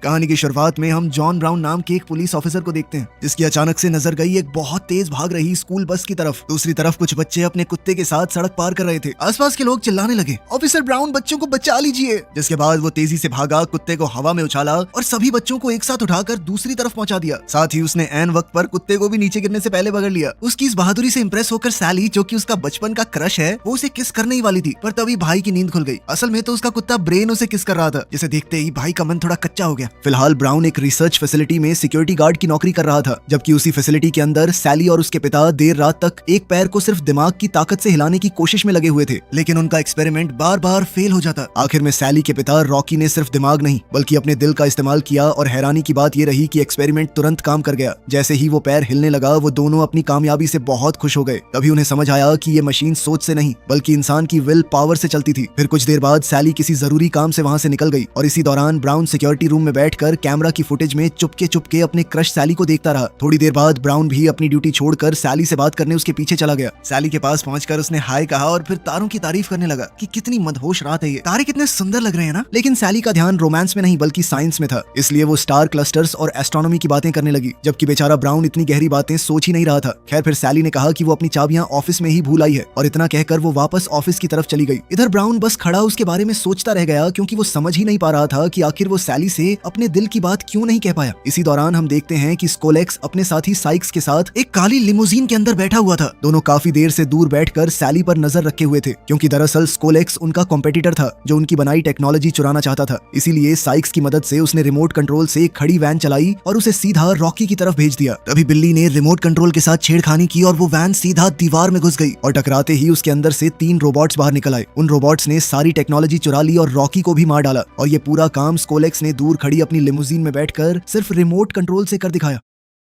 कहानी की शुरुआत में हम जॉन ब्राउन नाम के एक पुलिस ऑफिसर को देखते हैं, जिसकी अचानक से नजर गई एक बहुत तेज भाग रही स्कूल बस की तरफ। दूसरी तरफ कुछ बच्चे अपने कुत्ते के साथ सड़क पार कर रहे थे। आसपास के लोग चिल्लाने लगे, ऑफिसर ब्राउन बच्चों को बचा लीजिए। जिसके बाद वो तेजी से भागा, कुत्ते को हवा में उछाला और सभी बच्चों को एक साथ उठाकर दूसरी तरफ पहुंचा दिया। साथ ही उसने ऐन वक्त पर कुत्ते को भी नीचे गिरने से पहले पकड़ लिया। उसकी इस बहादुरी से इंप्रेस होकर सैली, जो कि उसका बचपन का क्रश है, वो उसे किस करने ही वाली थी, पर तभी भाई की नींद खुल गई। असल में तो उसका कुत्ता ब्रेन उसे किस कर रहा था, जिसे देखते ही भाई का मन थोड़ा कच्चा हो गया। फिलहाल ब्राउन एक रिसर्च फैसिलिटी में सिक्योरिटी गार्ड की नौकरी कर रहा था, जबकि उसी फैसिलिटी के अंदर सैली और उसके पिता देर रात तक एक पैर को सिर्फ दिमाग की ताकत से हिलाने की कोशिश में लगे हुए थे, लेकिन उनका एक्सपेरिमेंट बार बार फेल हो जाता। आखिर में सैली के पिता रॉकी ने सिर्फ दिमाग नहीं बल्कि अपने दिल का इस्तेमाल किया और हैरानी की बात यह रही कि एक्सपेरिमेंट तुरंत काम कर गया। जैसे ही वो पैर हिलने लगा, वो दोनों अपनी कामयाबी से बहुत खुश हो गए। तभी उन्हें समझ आया कि ये मशीन सोच से नहीं बल्कि इंसान की विल पावर से चलती थी। फिर कुछ देर बाद सैली किसी जरूरी काम से वहां से निकल गई और इसी दौरान ब्राउन सिक्योरिटी रूम में बैठकर कैमरा की फुटेज में चुपके अपने क्रश सैली को देखता रहा। थोड़ी देर बाद ब्राउन भी अपनी ड्यूटी छोड़कर सैली से बात करने उसके पीछे चला गया। सैली के पास पहुंचकर उसने हाय कहा और फिर तारों की तारीफ करने लगा कि कितनी मदहोश रात है ये, तारे कितने सुंदर लग रहे हैं ना। लेकिन सैली का ध्यान रोमांस में नहीं बल्कि साइंस में था, इसलिए वो स्टार क्लस्टर्स और एस्ट्रोनॉमी की बातें करने लगी, जबकि बेचारा ब्राउन इतनी गहरी बातें सोच ही नहीं रहा था। खैर, फिर सैली ने कहा कि वो अपनी चाबियां ऑफिस में ही भूल आई है और इतना कहकर वो वापस ऑफिस की तरफ चली गई। इधर ब्राउन बस खड़ा उसके बारे में सोचता रह गया, क्योंकि वो समझ ही नहीं पा रहा था कि आखिर वो सैली से अपने दिल की बात क्यों नहीं कह पाया। इसी दौरान हम देखते हैं कि स्कोलेक्स अपने साथी साइक्स के साथ एक काली लिमोजीन के अंदर बैठा हुआ था। दोनों काफी देर से दूर बैठकर सैली पर नजर रखे हुए थे, क्योंकि दरअसल स्कोलेक्स उनका कॉम्पिटिटर था जो उनकी बनाई टेक्नोलॉजी चुराना चाहता था। इसीलिए साइक्स की मदद से उसने रिमोट कंट्रोल से एक खड़ी वैन चलाई और उसे सीधा रॉकी की तरफ भेज दिया। तभी बिल्ली ने रिमोट कंट्रोल के साथ छेड़खानी की और वो वैन सीधा दीवार में घुस गई और टकराते ही उसके अंदर से 3 रोबोट्स बाहर निकल आए। उन रोबोट्स ने सारी टेक्नोलॉजी चुरा ली और रॉकी को भी मार डाला और ये पूरा काम स्कोलेक्स ने दूर खड़ी अपनी लिमोजीन में बैठकर सिर्फ रिमोट कंट्रोल से कर दिखाया।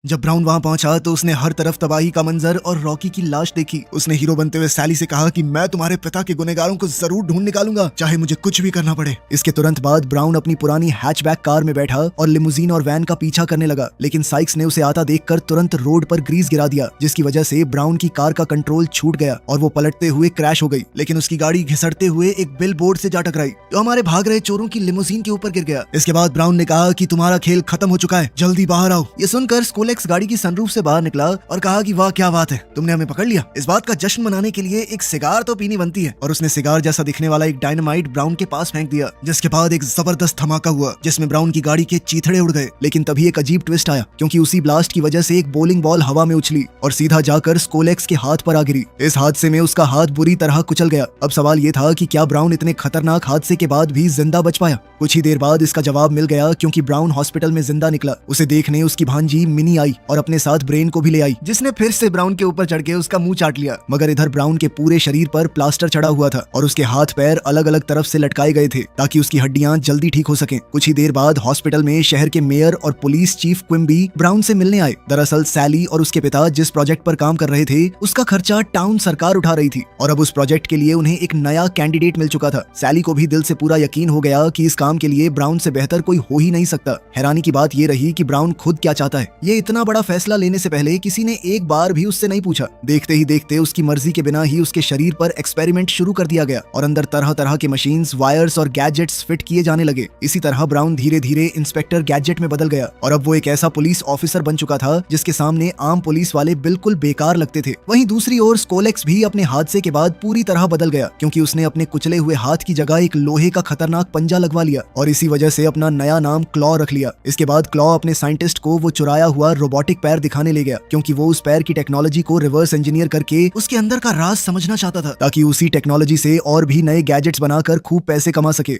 जब ब्राउन वहां पहुंचा तो उसने हर तरफ तबाही का मंजर और रॉकी की लाश देखी। उसने हीरो बनते हुए सैली से कहा कि मैं तुम्हारे पिता के गुनहगारों को जरूर ढूंढ निकालूंगा, चाहे मुझे कुछ भी करना पड़े। इसके तुरंत बाद ब्राउन अपनी पुरानी हैचबैक कार में बैठा और लिमोजीन और वैन का पीछा करने लगा, लेकिन साइक्स ने उसे आता देखकर तुरंत रोड पर ग्रीस गिरा दिया, जिसकी वजह से ब्राउन की कार का कंट्रोल छूट गया और वो पलटते हुए क्रैश हो गई। लेकिन उसकी गाड़ी घिसटते हुए एक बिल बोर्ड से जा टकराई, जो हमारे भाग रहे चोरों की लिमोजीन के ऊपर गिर गया। इसके बाद ब्राउन ने कहा कि तुम्हारा खेल खत्म हो चुका है, जल्दी बाहर आओ। ये सुनकर स्कोलेक्स गाड़ी की सनरूफ से बाहर निकला और कहा कि वाह क्या बात है, तुमने हमें पकड़ लिया। इस बात का जश्न मनाने के लिए एक सिगार तो पीनी बनती है। और उसने सिगार जैसा दिखने वाला एक डायनामाइट ब्राउन के पास फेंक दिया, जिसके बाद एक जबरदस्त धमाका हुआ जिसमें ब्राउन की गाड़ी के चीथड़े उड़ गए। लेकिन तभी एक अजीब ट्विस्ट आया, क्योंकि उसी ब्लास्ट की वजह से एक बोलिंग बॉल हवा में उछली और सीधा जाकर स्कोलेक्स के हाथ पर आ गिरी। इस हादसे में उसका हाथ बुरी तरह कुचल गया। अब सवाल ये था कि क्या ब्राउन इतने खतरनाक हादसे के बाद भी जिंदा बच पाया? कुछ ही देर बाद इसका जवाब मिल गया, क्योंकि ब्राउन हॉस्पिटल में जिंदा निकला। उसे देखने उसकी भांजी मिनी आई और अपने साथ ब्रेन को भी ले आई, जिसने फिर से ब्राउन के ऊपर चढ़ के उसका मुंह चाट लिया। मगर इधर ब्राउन के पूरे शरीर पर प्लास्टर चढ़ा हुआ था और उसके हाथ पैर अलग अलग तरफ से लटकाए गए थे ताकि उसकी हड्डियां जल्दी ठीक हो सकें। कुछ ही देर बाद हॉस्पिटल में शहर के मेयर और पुलिस चीफ क्विम्बी ब्राउन से मिलने आए। दरअसल सैली और उसके पिता जिस प्रोजेक्ट पर काम कर रहे थे, उसका खर्चा टाउन सरकार उठा रही थी और अब उस प्रोजेक्ट के लिए उन्हें एक नया कैंडिडेट मिल चुका था। सैली को भी दिल से पूरा यकीन हो गया कि इस काम के लिए ब्राउन से बेहतर कोई हो ही नहीं सकता। हैरानी की बात ये रही कि ब्राउन खुद क्या चाहता है। ये इतना बड़ा फैसला लेने से पहले किसी ने एक बार भी उससे नहीं पूछा। देखते ही देखते उसकी मर्जी के बिना ही उसके शरीर पर एक्सपेरिमेंट शुरू कर दिया गया और अंदर तरह तरह के मशीन्स, वायर्स और गैजेट्स फिट किए जाने लगे। इसी तरह ब्राउन धीरे धीरे इंस्पेक्टर गैजेट में बदल गया और अब वो एक ऐसा पुलिस ऑफिसर बन चुका था जिसके सामने आम पुलिस वाले बिल्कुल बेकार लगते थे। वहीं दूसरी ओर स्कोलेक्स भी अपने हादसे के बाद पूरी तरह बदल गया, क्योंकि उसने अपने कुचले हुए हाथ की जगह एक लोहे का खतरनाक पंजा लगवा लिया और इसी वजह से अपना नया नाम क्लॉ रख लिया। इसके बाद क्लॉ अपने साइंटिस्ट को वो चुराया हुआ रोबोटिक पैर दिखाने ले गया, क्योंकि वो उस पैर की टेक्नोलॉजी को रिवर्स इंजीनियर करके उसके अंदर का राज समझना चाहता था, ताकि उसी टेक्नोलॉजी से और भी नए गैजेट्स बनाकर खूब पैसे कमा सके।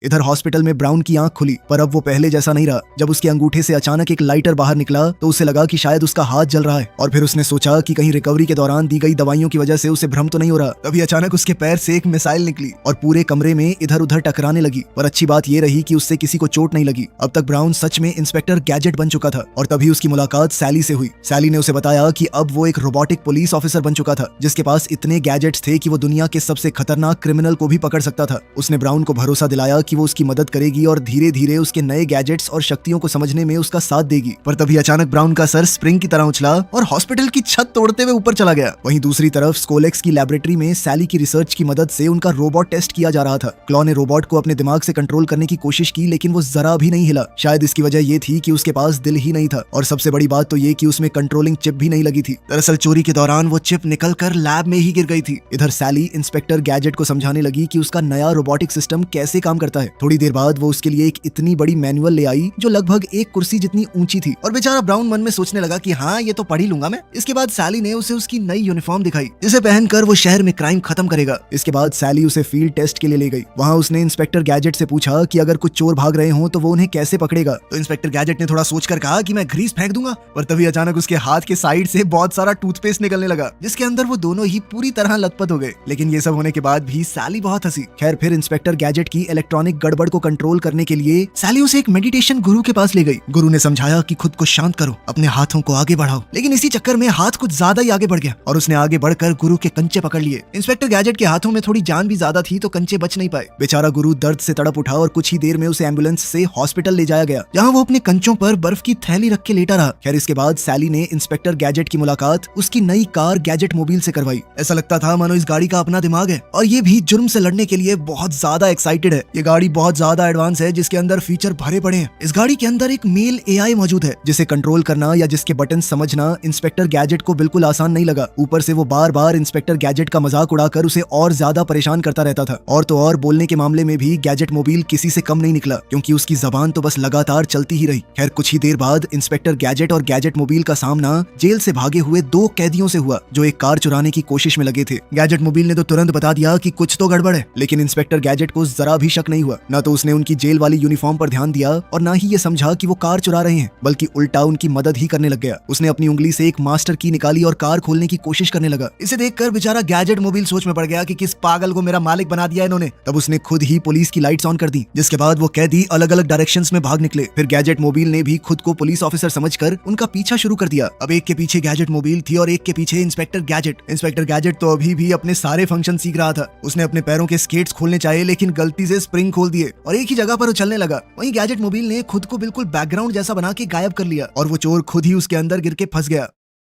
इधर हॉस्पिटल में ब्राउन की आंख खुली, पर अब वो पहले जैसा नहीं रहा। जब उसके अंगूठे से अचानक एक लाइटर बाहर निकला तो उसे लगा कि शायद उसका हाथ जल रहा है और फिर उसने सोचा कि कहीं रिकवरी के दौरान दी गई दवाइयों की वजह से उसे भ्रम तो नहीं हो रहा। तभी अचानक उसके पैर से एक मिसाइल निकली और पूरे कमरे में इधर उधर टकराने लगी। पर अच्छी बात ये रही कि उससे किसी को चोट नहीं लगी। अब तक ब्राउन सच में इंस्पेक्टर गैजेट बन चुका था और तभी उसकी मुलाकात सैली से हुई। सैली ने उसे बताया कि अब वो एक रोबोटिक पुलिस ऑफिसर बन चुका था, जिसके पास इतने गैजेट्स थे कि वो दुनिया के सबसे खतरनाक क्रिमिनल को भी पकड़ सकता था। उसने ब्राउन को भरोसा दिलाया कि वो उसकी मदद करेगी और धीरे धीरे उसके नए गैजेट्स और शक्तियों को समझने में उसका साथ देगी। पर तभी अचानक ब्राउन का सर स्प्रिंग की तरह उछला और हॉस्पिटल की छत तोड़ते हुए ऊपर चला गया। वहीं दूसरी तरफ स्कोलेक्स की लैबोरेटरी में सैली की रिसर्च की मदद से उनका रोबोट टेस्ट किया जा रहा था। क्लॉ ने रोबोट को अपने दिमाग से कंट्रोल करने की कोशिश की, लेकिन वो जरा भी नहीं हिला। शायद इसकी वजह ये थी कि उसके पास दिल ही नहीं था, और सबसे बड़ी बात तो ये कि उसमें कंट्रोलिंग चिप भी नहीं लगी थी। दरअसल चोरी के दौरान वो चिप निकलकर लैब में ही गिर गई थी। इधर सैली इंस्पेक्टर गैजेट को समझाने लगी कि उसका नया रोबोटिक सिस्टम कैसे काम करता है। थोड़ी देर बाद वो उसके लिए एक इतनी बड़ी मैनुअल ले आई जो लगभग एक कुर्सी जितनी ऊंची थी, और बेचारा ब्राउन मन में सोचने लगा कि हाँ, ये तो पढ़ ही लूंगा मैं। इसके बाद सैली ने उसे उसकी नई यूनिफॉर्म दिखाई, जिसे पहनकर वो शहर में क्राइम खत्म करेगा। इसके बाद सैली उसे फील्ड टेस्ट के लिए ले गई। वहाँ उसने इंस्पेक्टर गैजेट से पूछा कि अगर कुछ चोर भाग रहे हो तो वो उन्हें कैसे पकड़ेगा। तो इंस्पेक्टर गैजेट ने थोड़ा सोचकर कहा कि मैं ग्रीस फेंक दूंगा। पर तभी अचानक उसके हाथ के साइड से बहुत सारा टूथपेस्ट निकलने लगा, जिसके अंदर वो दोनों ही पूरी तरह लथपथ हो गए। लेकिन ये सब होने के बाद भी सैली बहुत हंसी। खैर, फिर इंस्पेक्टर गैजेट की इलेक्ट्रॉनिक गड़बड़ को कंट्रोल करने के लिए सैली उसे एक मेडिटेशन गुरु के पास ले गई। गुरु ने समझाया कि खुद को शांत करो, अपने हाथों को आगे बढ़ाओ। लेकिन इसी चक्कर में हाथ कुछ ज्यादा ही आगे बढ़ गया और उसने आगे बढ़कर गुरु के कंचे पकड़ लिए। इंस्पेक्टर गैजेट के हाथों में थोड़ी जान भी ज्यादा थी, तो कंचे बच नहीं पाए। बेचारा गुरु दर्द से तड़प उठा और कुछ ही देर में उसे एम्बुलेंस से हॉस्पिटल ले जाया गया, जहाँ वो अपने कंचों पर बर्फ की थैली रख के लेटा रहा। खैर, इसके बाद सैली ने इंस्पेक्टर गैजेट की मुलाकात उसकी नई कार गैजेट मोबाइल से करवाई। ऐसा लगता था मानो इस गाड़ी का अपना दिमाग है, और ये भी जुर्म से लड़ने के लिए बहुत ज्यादा एक्साइटेड है। ये गाड़ी बहुत ज्यादा एडवांस है, जिसके अंदर फीचर भरे पड़े हैं। इस गाड़ी के अंदर एक मेल एआई मौजूद है, जिसे कंट्रोल करना या जिसके बटन समझना इंस्पेक्टर गैजेट को बिल्कुल आसान नहीं लगा। ऊपर से वो बार बार इंस्पेक्टर गैजेट का मजाक उड़ाकर उसे और ज्यादा परेशान करता रहता था। और तो और बोलने के मामले में भी गैजेट मोबाइल किसी से कम नहीं निकला, क्योंकि उसकी जबान तो बस लगातार चलती ही रही। खैर, कुछ ही देर बाद इंस्पेक्टर गैजेट और गैजेट मोबाइल का सामना जेल से भागे हुए दो कैदियों से हुआ, जो एक कार चुराने की कोशिश में लगे थे। गैजेट मोबाइल ने तो तुरंत बता दिया कि कुछ तो गड़बड़ है, लेकिन इंस्पेक्टर गैजेट को जरा भी शक नहीं हुआ। न तो उसने उनकी जेल वाली यूनिफॉर्म पर ध्यान दिया और न ही ये समझा कि वो कार चुरा रहे हैं, बल्कि उल्टा उनकी मदद ही करने लग गया। उसने अपनी उंगली से एक मास्टर की निकाली और कार खोलने की कोशिश करने लगा। इसे देखकर बेचारा गैजेट मोबाइल सोच में पड़ गया कि किस पागल को मेरा मालिक बना दिया इन्होंने। तब उसने खुद ही पुलिस की लाइट्स ऑन कर दी, जिसके बाद वो कैदी अलग अलग डायरेक्शंस में भाग निकले। फिर गैजेट मोबाइल ने भी खुद को पुलिस ऑफिसर समझकर उनका पीछा शुरू कर दिया। अब एक के पीछे गैजेट मोबाइल थी और एक के पीछे इंस्पेक्टर गैजेट। इंस्पेक्टर गैजेट तो अभी भी अपने सारे फंक्शन सीख रहा था। उसने अपने पैरों के स्केट्स खोलने चाहे, लेकिन गलती से स्प्रिंग खोल दिए और एक ही जगह पर उछलने लगा। वहीं गैजेट मोबाइल ने खुद को बिल्कुल बैकग्राउंड जैसा बना के गायब कर लिया और वो चोर खुद ही उसके अंदर गिर के फंस गया।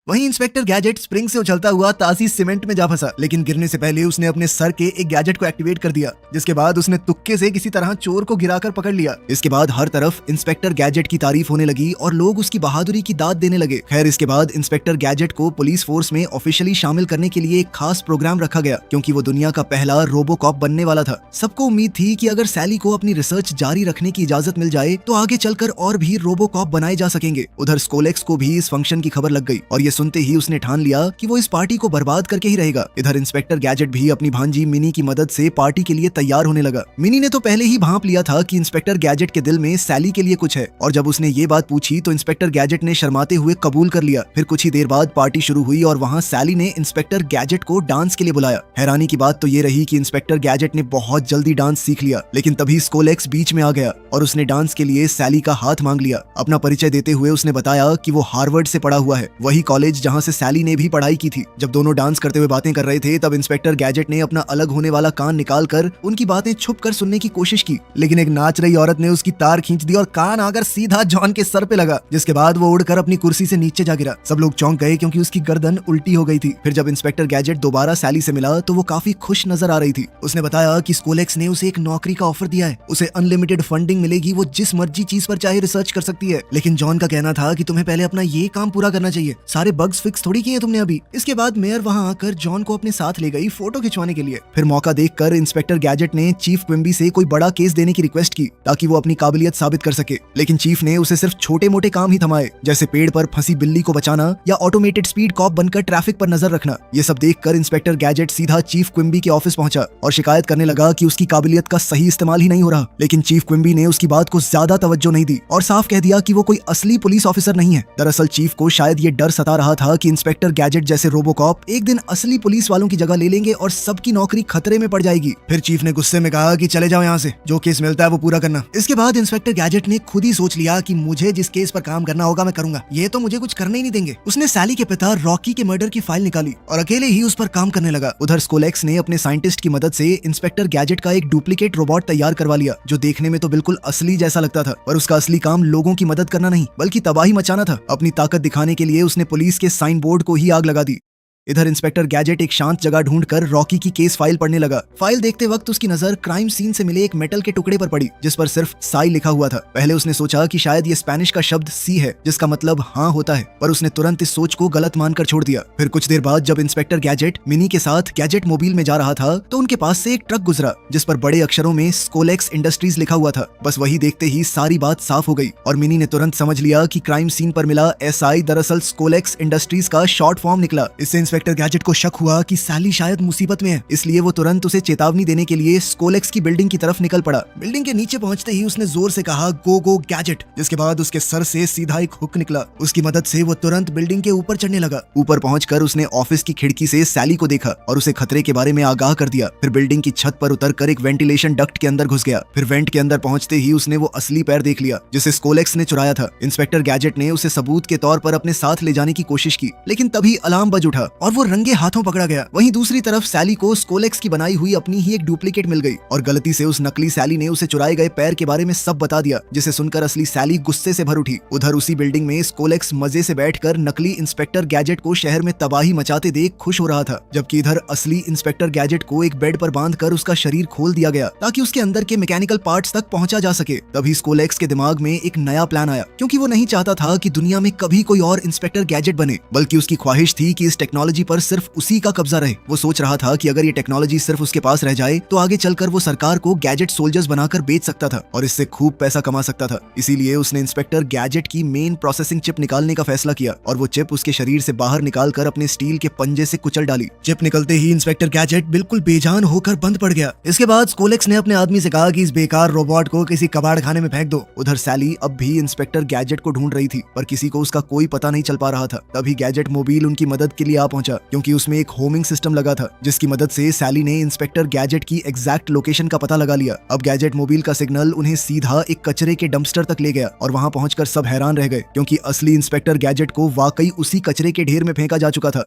वहीं इंस्पेक्टर गैजेट स्प्रिंग से उछलता हुआ तासी सीमेंट में जा फंसा, लेकिन गिरने से पहले उसने अपने सर के एक गैजेट को एक्टिवेट कर दिया, जिसके बाद उसने तुक्के से किसी तरह चोर को गिराकर पकड़ लिया। इसके बाद हर तरफ इंस्पेक्टर गैजेट की तारीफ होने लगी और लोग उसकी बहादुरी की दाद देने लगे। खैर, इसके बाद इंस्पेक्टर गैजेट को पुलिस फोर्स में ऑफिशियली शामिल करने के लिए एक खास प्रोग्राम रखा गया, क्योंकि वो दुनिया का पहला रोबोकॉप बनने वाला था। सबको उम्मीद थी कि अगर सैली को अपनी रिसर्च जारी रखने की इजाजत मिल जाए तो आगे चलकर और भी रोबोकॉप बनाए जा सकेंगे। उधर स्कोलेक्स को भी इस फंक्शन की खबर लग गई और ये सुनते ही उसने ठान लिया कि वो इस पार्टी को बर्बाद करके ही रहेगा। इधर इंस्पेक्टर गैजेट भी अपनी भांजी मिनी की मदद से पार्टी के लिए तैयार होने लगा। मिनी ने तो पहले ही भांप लिया था कि इंस्पेक्टर गैजेट के दिल में सैली के लिए कुछ है, और जब उसने ये बात पूछी तो इंस्पेक्टर गैजेट ने शर्माते हुए कबूल कर लिया। फिर कुछ ही देर बाद पार्टी शुरू हुई और वहाँ सैली ने इंस्पेक्टर गैजेट को डांस के लिए बुलाया। हैरानी की बात तो ये रही कि इंस्पेक्टर गैजेट ने बहुत जल्दी डांस सीख लिया, लेकिन तभी स्कोलेक्स बीच में आ गया और उसने डांस के लिए सैली का हाथ मांग लिया। अपना परिचय देते हुए उसने बताया कि वो हार्वर्ड से पढ़ा हुआ है, वही कॉलेज जहाँ से सैली ने भी पढ़ाई की थी। जब दोनों डांस करते हुए बातें कर रहे थे तब इंस्पेक्टर गैजेट ने अपना अलग होने वाला कान निकालकर उनकी बातें छुप कर सुनने की कोशिश की, लेकिन एक नाच रही औरत ने उसकी तार खींच दी और कान आकर सीधा जॉन के सर पे लगा, जिसके बाद वो उड़कर अपनी कुर्सी से नीचे जा गिरा। सब लोग चौंक गए क्योंकि उसकी गर्दन उल्टी हो गई थी। फिर जब इंस्पेक्टर गैजेट दोबारा सैली से मिला तो वो काफी खुश नजर आ रही थी। उसने बताया कि स्कोलेक्स ने उसे एक नौकरी का ऑफर दिया है, उसे अनलिमिटेड फंडिंग मिलेगी, वो जिस मर्जी चीज पर चाहे रिसर्च कर सकती है। लेकिन जॉन का कहना था कि तुम्हें पहले अपना ये काम पूरा करना चाहिए, सारे बग्स फिक्स थोड़ी किए तुमने अभी। इसके बाद मेयर वहां आकर जॉन को अपने साथ ले गई फोटो खिंचवाने के लिए। फिर मौका देखकर इंस्पेक्टर गैजेट ने चीफ क्विम्बी से कोई बड़ा केस देने की रिक्वेस्ट की ताकि वो अपनी काबिलियत साबित कर सके, लेकिन चीफ ने उसे सिर्फ छोटे मोटे काम ही थमाए, जैसे पेड़ पर फंसी बिल्ली को बचाना या ऑटोमेटेड स्पीड कॉप बनकर ट्रैफिक पर नजर रखना। ये सब देखकर इंस्पेक्टर गैजेट सीधा चीफ क्विम्बी के ऑफिस पहुंचा और शिकायत करने लगा कि उसकी काबिलियत का सही इस्तेमाल ही नहीं हो रहा। लेकिन चीफ क्विम्बी ने उसकी बात को ज्यादा तवज्जो नहीं दी और साफ कह दिया कि वो कोई असली पुलिस ऑफिसर नहीं है। दरअसल चीफ को शायद ये डर सता रहा था कि इंस्पेक्टर गैजेट जैसे रोबोकॉप एक दिन असली पुलिस वालों की जगह ले लेंगे और सबकी नौकरी खतरे में पड़ जाएगी। फिर चीफ ने गुस्से में कहा कि चले जाओ यहाँ से, जो केस मिलता है वो पूरा करना। इसके बाद इंस्पेक्टर गैजेट ने खुद ही सोच लिया कि मुझे जिस केस पर काम करना होगा मैं करूंगा, ये तो मुझे कुछ करने ही नहीं देंगे। उसने सैली के पिता रॉकी के मर्डर की फाइल निकाली और अकेले ही उस पर काम करने लगा। उधर स्कोलेक्स ने अपने साइंटिस्ट की मदद से इंस्पेक्टर गैजेट का एक डुप्लीकेट रोबोट तैयार करवा लिया, जो देखने में तो बिल्कुल असली जैसा लगता था, पर उसका असली काम लोगों की मदद करना नहीं बल्कि तबाही मचाना था। अपनी ताकत दिखाने के लिए उसने पुलिस के साइन बोर्ड को ही आग लगा दी। इधर इंस्पेक्टर गैजेट एक शांत जगह ढूंढकर रॉकी की केस फाइल पढ़ने लगा। फाइल देखते वक्त उसकी नजर क्राइम सीन से मिले एक मेटल के टुकड़े पर पड़ी, जिस पर सिर्फ साई लिखा हुआ था। पहले उसने सोचा कि शायद ये स्पेनिश का शब्द सी है, जिसका मतलब हाँ होता है, पर उसने तुरंत इस सोच को गलत मानकर छोड़ दिया। फिर कुछ देर बाद जब इंस्पेक्टर गैजेट मिनी के साथ गैजेट मोबाइल में जा रहा था, तो उनके पास से एक ट्रक गुजरा, जिस पर बड़े अक्षरों में स्कोलेक्स इंडस्ट्रीज लिखा हुआ था। बस वही देखते ही सारी बात साफ हो गई और मिनी ने तुरंत समझ लिया कि क्राइम सीन पर मिला SI दरअसल स्कोलेक्स इंडस्ट्रीज का शॉर्ट फॉर्म निकला। इससे इंस्पेक्टर गैजेट को शक हुआ कि सैली शायद मुसीबत में है, इसलिए वो तुरंत उसे चेतावनी देने के लिए स्कोलेक्स की बिल्डिंग की तरफ निकल पड़ा। बिल्डिंग के नीचे पहुंचते ही उसने जोर से कहा गो गो गैजेट, जिसके बाद उसके सर से सीधा एक हुक निकला। उसकी मदद से वो तुरंत बिल्डिंग के ऊपर चढ़ने लगा। ऊपर पहुंचकर उसने ऑफिस की खिड़की से सैली को देखा और उसे खतरे के बारे में आगाह कर दिया। फिर बिल्डिंग की छत पर उतरकर एक वेंटिलेशन डक्ट के अंदर घुस गया। फिर वेंट के अंदर पहुंचते ही उसने वो असली पैर देख लिया, जिसे स्कोलेक्स ने चुराया था। इंस्पेक्टर गैजेट ने उसे सबूत के तौर पर अपने साथ ले जाने की कोशिश की, लेकिन तभी अलार्म बज उठा और वो रंगे हाथों पकड़ा गया। वहीं दूसरी तरफ सैली को स्कोलेक्स की बनाई हुई अपनी ही एक डुप्लीकेट मिल गई और गलती से उस नकली सैली ने उसे चुराए गए पैर के बारे में सब बता दिया, जिसे सुनकर असली सैली गुस्से से भर उठी। उधर उसी बिल्डिंग में स्कोलेक्स मजे से बैठकर नकली इंस्पेक्टर गैजेट को शहर में तबाही मचाते देख खुश हो रहा था, जबकि इधर असली इंस्पेक्टर गैजेट को एक बेड पर बांधकर उसका शरीर खोल दिया गया ताकि उसके अंदर के मैकेनिकल पार्ट्स तक पहुंचा जा सके। तभी स्कोलेक्स के दिमाग में एक नया प्लान आया, क्योंकि वो नहीं चाहता था कि दुनिया में कभी कोई और इंस्पेक्टर गैजेट बने, बल्कि उसकी ख्वाहिश थी कि इस टेक्नोलॉजी पर सिर्फ उसी का कब्जा रहे। वो सोच रहा था कि अगर ये टेक्नोलॉजी सिर्फ उसके पास रह जाए तो आगे चलकर वो सरकार को गैजेट सोल्जर्स बनाकर बेच सकता था और इससे खूब पैसा कमा सकता था। इसीलिए उसने इंस्पेक्टर गैजेट की मेन प्रोसेसिंग चिप निकालने का फैसला किया और वो चिप उसके शरीर से बाहर निकालकर अपने स्टील के पंजे से कुचल डाली। चिप निकलते ही इंस्पेक्टर गैजेट बिल्कुल बेजान होकर बंद पड़ गया। इसके बाद स्कोलेक्स ने अपने आदमी से कहा कि इस बेकार रोबोट को किसी कबाड़ खाने में फेंक दो। उधर सैली अब भी इंस्पेक्टर गैजेट को ढूंढ रही थी, पर किसी को उसका कोई पता नहीं चल पा रहा था। तभी गैजेट मोबाइल उनकी मदद के लिए आ पहुंचा, क्योंकि उसमें एक होमिंग सिस्टम लगा था, जिसकी मदद से सैली ने इंस्पेक्टर गैजेट की एग्जैक्ट लोकेशन का पता लगा लिया। अब गैजेट मोबाइल का सिग्नल उन्हें सीधा एक कचरे के डंपस्टर तक ले गया और वहां पहुंचकर सब हैरान रह गए, क्योंकि असली इंस्पेक्टर गैजेट को वाकई उसी कचरे के ढेर में फेंका जा चुका था।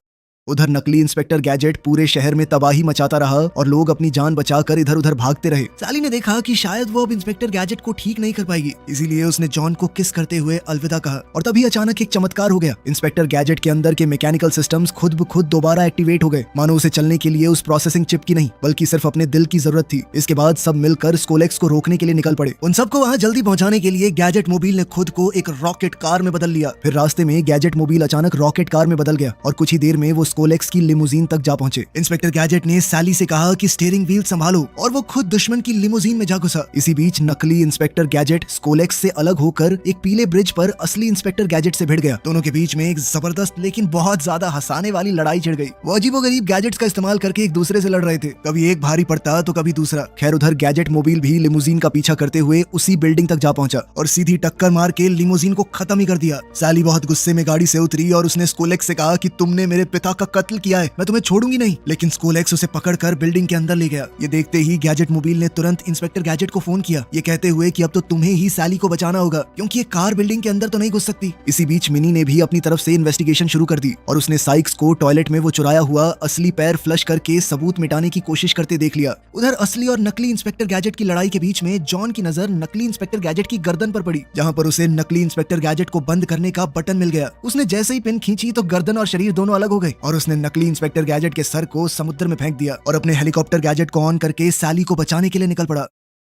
उधर नकली इंस्पेक्टर गैजेट पूरे शहर में तबाही मचाता रहा और लोग अपनी जान बचाकर इधर उधर भागते रहे। सैली ने देखा कि शायद वो अब इंस्पेक्टर गैजेट को ठीक नहीं कर पाएगी, इसीलिए उसने जॉन को किस करते हुए अलविदा कहा। और तभी अचानक एक चमत्कार हो गया। इंस्पेक्टर गैजेट के अंदर के मैकेनिकल सिस्टम्स खुद ब खुद दोबारा एक्टिवेट हो गए, मानो उसे चलने के लिए उस प्रोसेसिंग चिप की नहीं बल्कि सिर्फ अपने दिल की जरूरत थी। इसके बाद सब मिलकर स्कोलेक्स को रोकने के लिए निकल पड़े। उन सबको वहाँ जल्दी पहुंचाने के लिए गैजेट मोबाइल ने खुद को एक रॉकेट कार में बदल लिया। फिर रास्ते में गैजेट मोबाइल अचानक रॉकेट कार में बदल गया और कुछ ही देर में वो स्कोलेक्स की लिमोजीन तक जा पहुंचे। इंस्पेक्टर गैजेट ने सैली से कहा कि स्टीयरिंग व्हील संभालो और वो खुद दुश्मन की लिमोजीन में जा घुसा। इसी बीच नकली इंस्पेक्टर गैजेट स्कोलेक्स से अलग होकर एक पीले ब्रिज पर असली इंस्पेक्टर गैजेट से भिड़ गया। दोनों के बीच में एक जबरदस्त लेकिन बहुत ज्यादा हंसाने वाली लड़ाई छिड़ गई। वो अजीबोगरीब गैजेट्स का इस्तेमाल करके एक दूसरे से लड़ रहे थे, कभी एक भारी पड़ता तो कभी दूसरा। खैर उधर गैजेट मोबाइल भी लिमोजीन का पीछा करते हुए उसी बिल्डिंग तक जा पहुंचा और सीधी टक्कर मार के लिमोजीन को खत्म ही कर दिया। सैली बहुत गुस्से में गाड़ी से उतरी और उसने स्कोलेक्स से कहा कि तुमने मेरे पिता का कत्ल किया है, मैं तुम्हें छोड़ूंगी नहीं। लेकिन स्कोलेक्स उसे पकड़कर बिल्डिंग के अंदर ले गया। ये देखते ही गैजेट मोबाइल ने तुरंत इंस्पेक्टर गैजेट को फोन किया, ये कहते हुए कि अब तो तुम्हें ही सैली को बचाना होगा, क्योंकि ये कार बिल्डिंग के अंदर तो नहीं घुस सकती। इसी बीच मिनी ने भी अपनी तरफ से इन्वेस्टिगेशन शुरू कर दी और उसने साइक्स को टॉयलेट में वो चुराया हुआ असली पैर फ्लश करके सबूत मिटाने की कोशिश करते देख लिया। उधर असली और नकली इंस्पेक्टर गैजेट की लड़ाई के बीच में जॉन की नजर नकली इंस्पेक्टर गैजेट की गर्दन पर पड़ी, जहां पर उसे नकली इंस्पेक्टर गैजेट को बंद करने का बटन मिल गया। उसने जैसे ही पिन खींची तो गर्दन और शरीर दोनों अलग हो गए और उसने नकली इंस्पेक्टर गैजेट के सर को समुद्र में फेंक दिया और अपने हेलीकॉप्टर गैजेट को ऑन करके सैली को बचाने के लिए निकल पड़ा।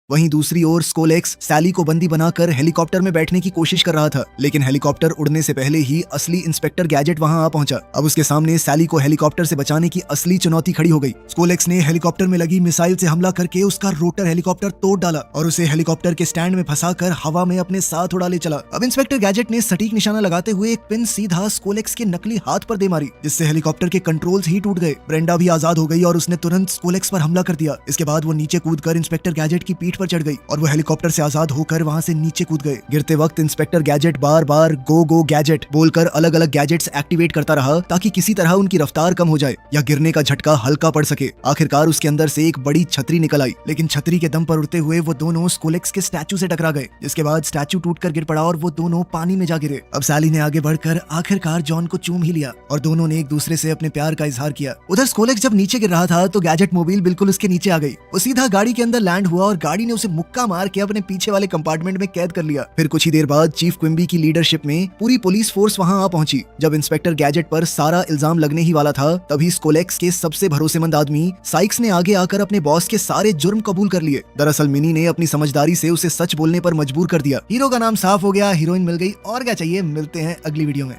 वहीं दूसरी ओर स्कोलेक्स सैली को बंदी बनाकर हेलीकॉप्टर में बैठने की कोशिश कर रहा था, लेकिन हेलीकॉप्टर उड़ने से पहले ही असली इंस्पेक्टर गैजेट वहां आ पहुंचा। अब उसके सामने सैली को हेलीकॉप्टर से बचाने की असली चुनौती खड़ी हो गई। स्कोलेक्स ने हेलीकॉप्टर में लगी मिसाइल से हमला करके उसका रोटर हेलीकॉप्टर तोड़ डाला और उसे हेलीकॉप्टर के स्टैंड में फंसाकर हवा में अपने साथ उड़ा ले चला। अब इंस्पेक्टर गैजेट ने सटीक निशाना लगाते हुए एक पिन सीधा स्कोलेक्स के नकली हाथ पर दे मारी, जिससे हेलीकॉप्टर के कंट्रोल्स ही टूट गए। ब्रेंडा भी आजाद हो गई और उसने तुरंत स्कोलेक्स पर हमला कर दिया। इसके बाद वो नीचे कूदकर इंस्पेक्टर गैजेट की पीठ सीट पर चढ़ गई और वो हेलीकॉप्टर से आजाद होकर वहाँ से नीचे कूद गए। गिरते वक्त इंस्पेक्टर गैजेट बार बार गो गो गैजेट बोलकर अलग अलग गैजेट्स एक्टिवेट करता रहा ताकि किसी तरह उनकी रफ्तार कम हो जाए या गिरने का झटका हल्का पड़ सके। आखिरकार उसके अंदर से एक बड़ी छतरी निकल आई, लेकिन छतरी के दम पर उड़ते हुए वो दोनों स्कोलेक्स के स्टैचू से टकरा गए, जिसके बाद स्टैचू टूटकर गिर पड़ा और वो दोनों पानी में जा गिरे। अब सैली ने आगे बढ़कर आखिरकार जॉन को चूम ही लिया और दोनों ने एक दूसरे से अपने प्यार का इजहार किया। उधर स्कोलेक्स जब नीचे गिर रहा था तो गैजेट मोबाइल बिल्कुल उसके नीचे आ गई। वो सीधा गाड़ी के अंदर लैंड हुआ और गाड़ी ने उसे मुक्का मार के अपने पीछे वाले कंपार्टमेंट में कैद कर लिया। फिर कुछ ही देर बाद चीफ क्विम्बी की लीडरशिप में पूरी पुलिस फोर्स वहां आ पहुंची। जब इंस्पेक्टर गैजेट पर सारा इल्जाम लगने ही वाला था तभी स्कोलेक्स के सबसे भरोसेमंद आदमी साइक्स ने आगे आकर अपने बॉस के सारे जुर्म कबूल कर लिए। दरअसल मिनी ने अपनी समझदारी से उसे सच बोलने पर मजबूर कर दिया। हीरो का नाम साफ हो गया, हीरोइन मिल गई, और क्या चाहिए। मिलते हैं अगली वीडियो में।